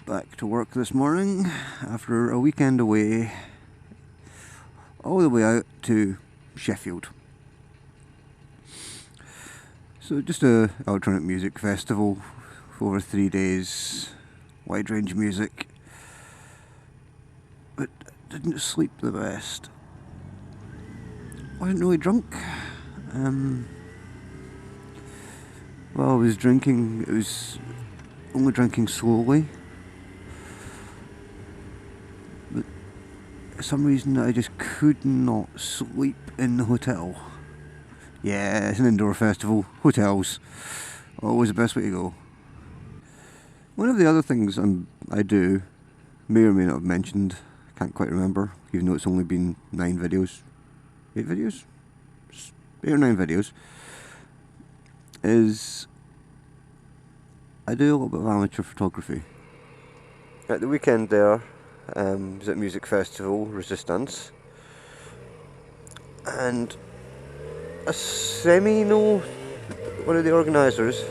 Back to work this morning after a weekend away, all the way out to Sheffield. So just a electronic music festival for over 3 days, wide range music, but didn't sleep the best. Wasn't really drunk. Well, I was drinking, it was only drinking slowly. But for some reason I just could not sleep in the hotel. Yeah, it's an indoor festival. Hotels. Always the best way to go. One of the other things I do, may or may not have mentioned, can't quite remember, even though it's only been 9 videos. 8 videos? 8 or 9 videos. Is I do a little bit of amateur photography. At the weekend there, was at Music Festival Resistance, and a semi-know one of the organisers,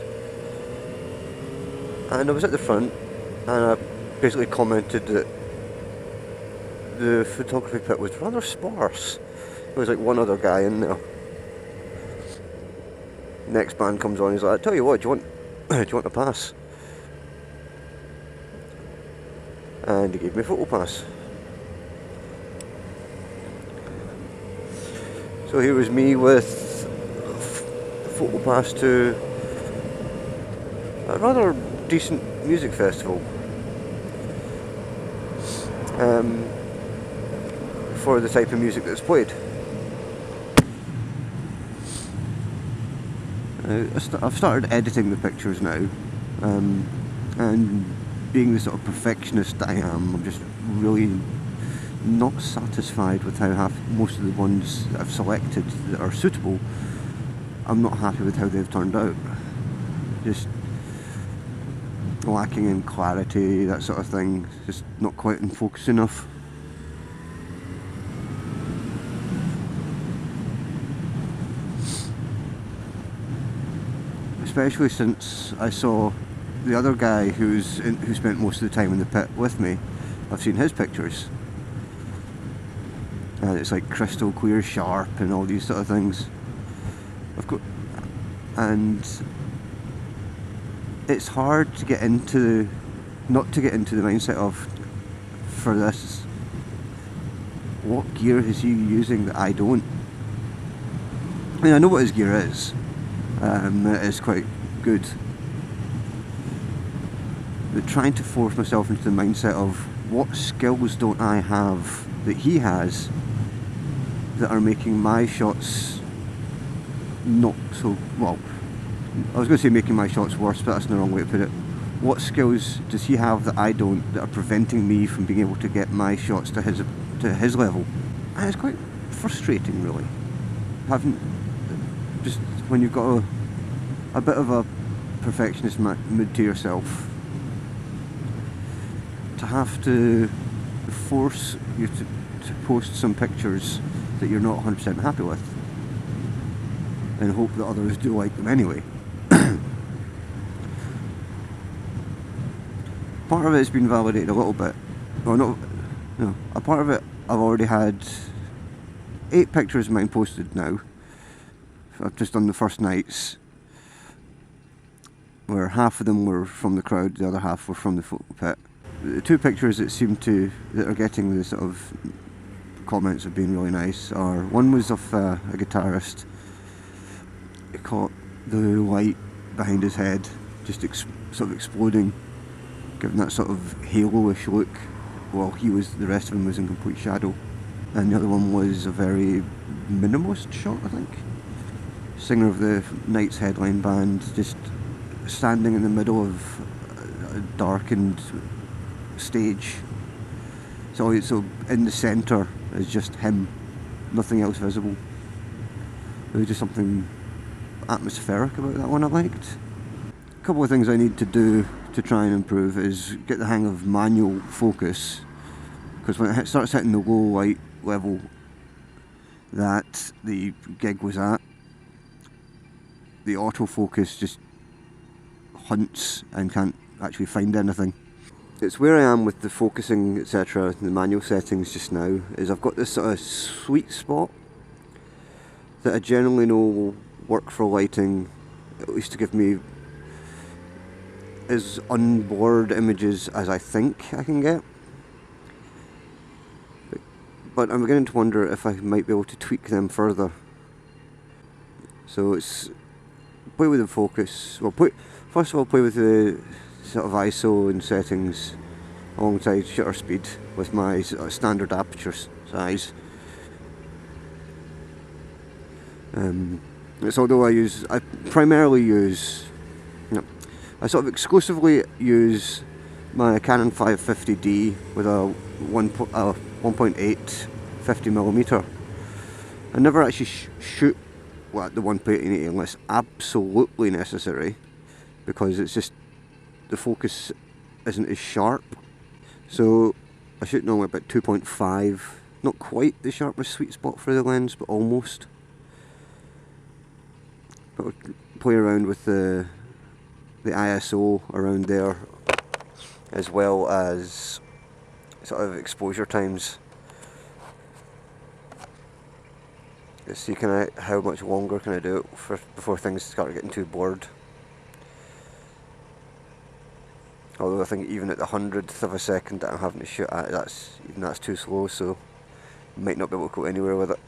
and I was at the front, and I basically commented that the photography pit was rather sparse. There was like one other guy in there. Next band comes on, he's like, I tell you what, do you want a pass? And he gave me a photo pass. So here was me with a photo pass to a rather decent music festival. For the type of music that's played. I've started editing the pictures now, and being the sort of perfectionist I am, I'm just really not satisfied with how most of the ones that I've selected that are suitable. I'm not happy with how they've turned out. Just lacking in clarity, that sort of thing. Just not quite in focus enough. Especially since I saw the other guy who spent most of the time in the pit with me. I've seen his pictures, and it's like crystal clear, sharp, and all these sort of things. And it's hard to not to get into the mindset of, for this, what gear is he using that I don't? I mean, I know what his gear is. It is quite good. But trying to force myself into the mindset of what skills don't I have that he has that are making my shots not so well. I was going to say making my shots worse, but that's the wrong way to put it. What skills does he have that I don't, that are preventing me from being able to get my shots to his level? And it's quite frustrating, really. Just when you've got a bit of a perfectionist mood to yourself, to have to force you to post some pictures that you're not 100% happy with, and hope that others do like them anyway. Part of it's been validated a little bit. Well, no. A part of it, I've already had 8 pictures of mine posted now. I've just done the first nights, where half of them were from the crowd, the other half were from the photo pit. The 2 pictures that are getting the sort of comments of being really nice are, one was of a guitarist. It caught the light behind his head just sort of exploding, giving that sort of halo-ish look, while the rest of him was in complete shadow. And the other one was a very minimalist shot, I think. Singer of the night's headline band just standing in the middle of a darkened stage. So in the centre is just him, nothing else visible. There was just something atmospheric about that one I liked. A couple of things I need to do to try and improve is get the hang of manual focus, because when it starts hitting the low light level that the gig was at, the autofocus just hunts and can't actually find anything. it's where I am with the focusing, etc., the manual settings just now, is I've got this sort of sweet spot that I generally know will work for lighting, at least to give me as unblurred images as I think I can get. But I'm beginning to wonder if I might be able to tweak them further. So it's play with the focus. Well, first of all, play with the sort of ISO and settings alongside shutter speed with my standard aperture size. It's although I primarily use, I sort of exclusively use my Canon 550D with a 1.8 50mm. I never actually shoot at the 1.8 unless absolutely necessary, because it's just the focus isn't as sharp. So I shoot normally about 2.5, not quite the sharpest sweet spot for the lens, but almost. But I'll play around with the ISO around there, as well as sort of exposure times. Let's see how much longer can I do it before things start getting too blurred. Although I think even at the 100th of a second that I'm having to shoot at, that's too slow, so I might not be able to go anywhere with it.